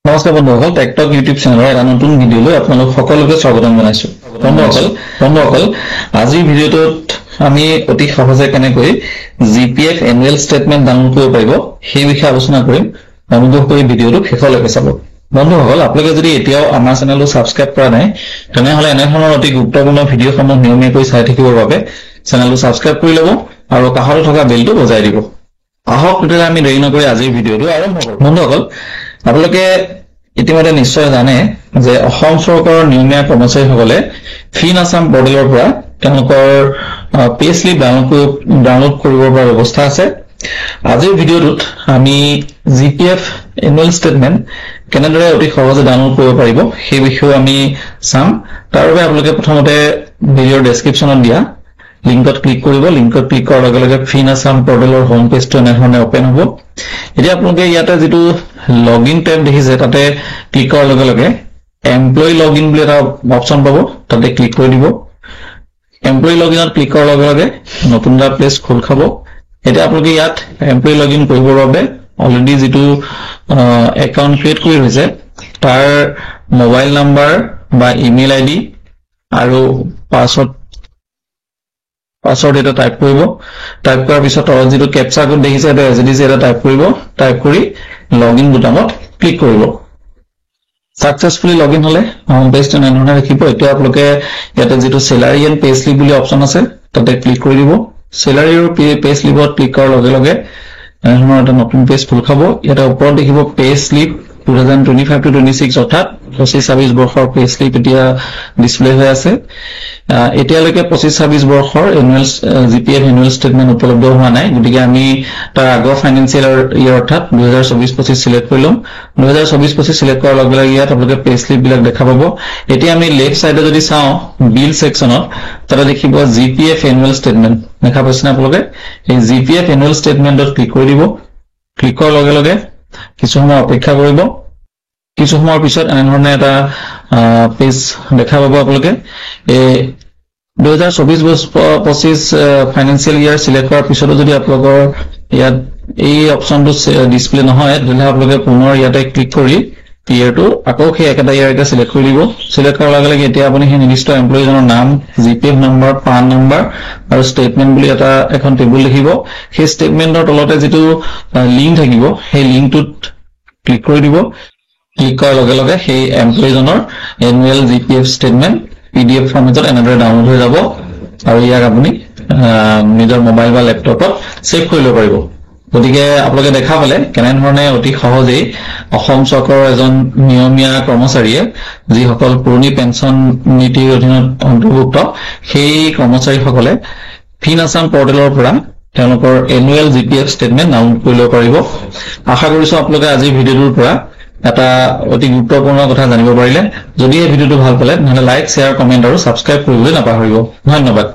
নমস্কাৰ বন্ধুসকল, tech talk YouTube চেনেলৰ এটা নতুন ভিডিঅলৈ আপোনালোক সকলোকে স্বাগতম জনাইছো। বন্ধুসকল আজিৰ ভিডিঅ'টোত আমি অতি সহজে কেনেকৈ জিপিএফ এনুৱেল ষ্টেটমেণ্ট ডাউনলোড কৰিব পাৰিব সেই বিষয়ে আলোচনা কৰিম। অনুগ্ৰহ কৰি ভিডিঅ'টো শেষলৈকে চাব। বন্ধুসকল, আপোনালোকে যদি এতিয়াও আমাৰ চেনেলটো ছাবস্ক্ৰাইব কৰা নাই তেনেহলে এনেধৰণৰ অতি গুৰুত্বপূৰ্ণ ভিডিঅ'সমূহ নিয়মীয়াকৈ চাই থাকিবৰ বাবে চেনেলটো ছাবস্ক্ৰাইব কৰি ল'ব আৰু কাষতে থকা বেলটো বজাই দিব। আহক তেতিয়া আমি দেৰি নকৰি আজিৰ ভিডিঅ'টো আৰম্ভ কৰোঁ। বন্ধুসকল, আপোনালোকে ইতিমধ্যে নিশ্চয় জানে যে অসম চৰকাৰৰ নিয়মীয়া কৰ্মচাৰীসকলে ফিন আছাম পৰ্টেলৰ পৰা তেওঁলোকৰ পে স্লিপ ডাউনলোড কৰিবৰ পৰা ব্যৱস্থা আছে। আজিৰ ভিডিঅ'টোত আমি জিপিএফ এনুৱেল ষ্টেটমেণ্ট কেনেদৰে অতি সহজে ডাউনলোড কৰিব পাৰিব সেই বিষয়ে আমি চাম। তাৰ বাবে আপোনালোকে প্ৰথমতে ভিডিঅ'ৰ ডেছক্ৰিপশ্যনত দিয়া লিংকত ক্লিক কৰিব। লিংকত ক্লিক কৰাৰ লগে লগে ফিন আছাম পৰ্টেলৰ হোম পেজটো এনেধৰণে অপেন হ'ব। এতিয়া আপোনালোকে ইয়াতে যিটো লগইন টেব দেখিছে তাতে ক্লিক কৰাৰ লগে লগে এমপ্লয়ী লগইন বুলি এটা অপশ্যন পাব, তাতে ক্লিক কৰি দিব। এমপ্লয়ী লগইনত ক্লিক কৰাৰ লগে লগে নতুন এটা পেজ খোল খাব। এতিয়া আপোনালোকে ইয়াত এমপ্লয়ী লগইন কৰিবৰ বাবে অলৰেডি যিটো একাউণ্ট ক্ৰিয়েট কৰি হৈছে তাৰ মোবাইল নাম্বাৰ বা ইমেইল আইডি আৰু পাছৱৰ্ড এটা টাইপ কৰিব। টাইপ কৰাৰ পিছত তলত যিটো কেপচা কোড দেখিছে এটা এছডিচি এটা টাইপ কৰিব। টাইপ কৰি লগইন বুটামত ক্লিক কৰিব। সাকসেসফুলি লগইন হলে হোম পেজটো এনেধৰণে দেখিব। এতিয়া আপোনালোকে ইয়াতে যিটো চেলাৰী এণ্ড পে স্লিপ বুলি অপশ্যন আছে তাতে ক্লিক কৰি দিব। চেলাৰী আৰু পে স্লিপত ক্লিক কৰাৰ লগে লগে এনেধৰণৰ এটা নতুন পেজ খোল খাব। ইয়াতে ওপৰত দেখিব পে স্লিপ 2025-26 অৰ্থাৎ 25-26 বৰ্ষৰ পে স্লিপ এতিয়া ডিসপ্লে হৈ আছে। এতিয়ালৈকে 25-26 বৰ্ষৰ এনুৱেল জিপিএফ এনুৱেল ষ্টেটমেণ্ট উপলব্ধ হোৱা নাই, গতিকে আমি তাৰ আগৰ ফাইনেন্সিয়েল ইয়াৰ অৰ্থাৎ 2024-25 সিলেক্ট কৰি ল'ম। 2024-25 সিলেক্ট কৰাৰ লগে লগে ইয়াত আপোনালোকে পে স্লিপ বিলাক দেখা পাব। এতিয়া আমি লেফ্ট সাইডে যদি চাওঁ বিল সেকশনত তাতে দেখিব জিপিএফ এনুৱেল ষ্টেটমেণ্ট দেখা পাইছে না আপোনালোকে। এই জিপিএফ এনুৱেল ষ্টেটমেণ্টত ক্লিক কৰি দিব। ক্লিক কৰাৰ লগে লগে কিছু সময় অপেক্ষা কৰিব। কিছু সময়ৰ পিছত এনেধৰণে এটা পেজ দেখা পাব আপোনালোকে। 2024-25 ফাইনেন্সিয়েল ইয়াৰ সিলেক্ট কৰাৰ পিছতো যদি আপোনালোকৰ ইয়াত এই অপশ্যনটো ডিসপ্লে নহয় তেতিয়াহ'লে আপোনালোকে পুনৰ ইয়াতে ক্লিক কৰি ইয়াৰটো আকৌ সেই একেটা ইয়াৰ এটা সিলেক্ট কৰি দিব। সিলেক্ট কৰাৰ লগে লগে এতিয়া আপুনি সেই নিৰ্দিষ্ট এমপ্লয়ীজনৰ নাম, জিপিএফ নম্বৰ, পান নম্বৰ আৰু ষ্টেটমেণ্ট বুলি এখন টেবুল দেখিব। সেই ষ্টেটমেণ্টৰ তলতে যিটো লিংক থাকিব সেই লিংকটোত ক্লিক কৰি দিব। ক্লিক কৰাৰ লগে লগে সেই এমপ্লয়ীজনৰ এনুৱেল জিপিএফ ষ্টেটমেণ্ট পিডিএফ ফৰ্মেটত এনেদৰে ডাউনলোড হৈ যাব আৰু ইয়াক আপুনি নিজৰ মোবাইল বা লেপটপত সেভ কৰি ল'ব পাৰিব। গতিকে আপোনালোকে দেখা পালে কেনেধৰণে অতি সহজেই অসম চৰকাৰৰ এজন নিয়মীয়া কৰ্মচাৰীয়ে যিসকল পুৰণি পেঞ্চন নীতিৰ অধীনত অন্তৰ্ভুক্ত সেই কৰ্মচাৰীসকলে ফিন আছাম পৰ্টেলৰ পৰা তেওঁলোকৰ এনুৱেল জিপিএফ ষ্টেটমেণ্ট ডাউনলোড কৰি ল'ব পাৰিব। আশা কৰিছো আপোনালোকে আজিৰ ভিডিঅ'টোৰ পৰা এটা অতি গুৰুত্বপূৰ্ণ কথা জানিব পাৰিলে। যদি এই ভিডিঅ'টো ভাল পালে তেনেহলে লাইক, শ্বেয়াৰ, কমেণ্ট আৰু ছাবস্ক্ৰাইব কৰিবলৈ নাপাহৰিব। ধন্যবাদ।